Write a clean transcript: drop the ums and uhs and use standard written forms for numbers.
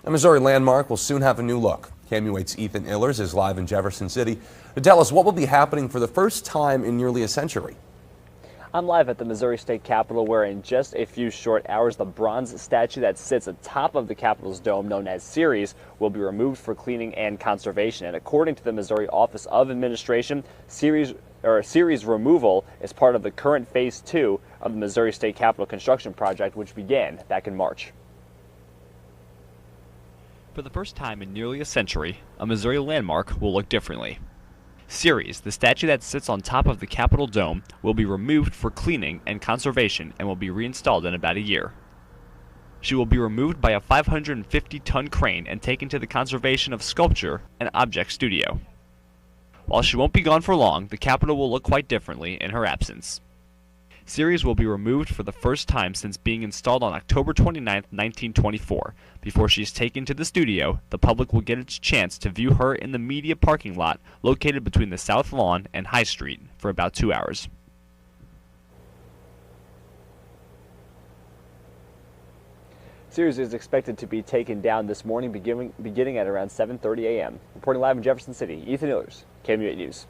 A Missouri landmark will soon have a new look. KOMU 8's Ethan Illers is live in Jefferson City to tell us what will be happening for the first time in nearly a century. I'm live at the Missouri State Capitol, where in just a few short hours, the bronze statue that sits atop of the Capitol's dome, known as Ceres, will be removed for cleaning and conservation. And according to the Missouri Office of Administration, Ceres removal is part of the current Phase 2 of the Missouri State Capitol construction project, which began back in March. For the first time in nearly a century, a Missouri landmark will look differently. Ceres, the statue that sits on top of the Capitol dome, will be removed for cleaning and conservation and will be reinstalled in about a year. She will be removed by a 550-ton crane and taken to the Conservation of Sculpture and Object Studio. While she won't be gone for long, the Capitol will look quite differently in her absence. Ceres will be removed for the first time since being installed on October 29, 1924. Before she is taken to the studio, the public will get its chance to view her in the media parking lot located between the South Lawn and High Street for about 2 hours. Ceres is expected to be taken down this morning, beginning at around 7:30 a.m. Reporting live in Jefferson City, Ethan Illers, KOMU 8 News.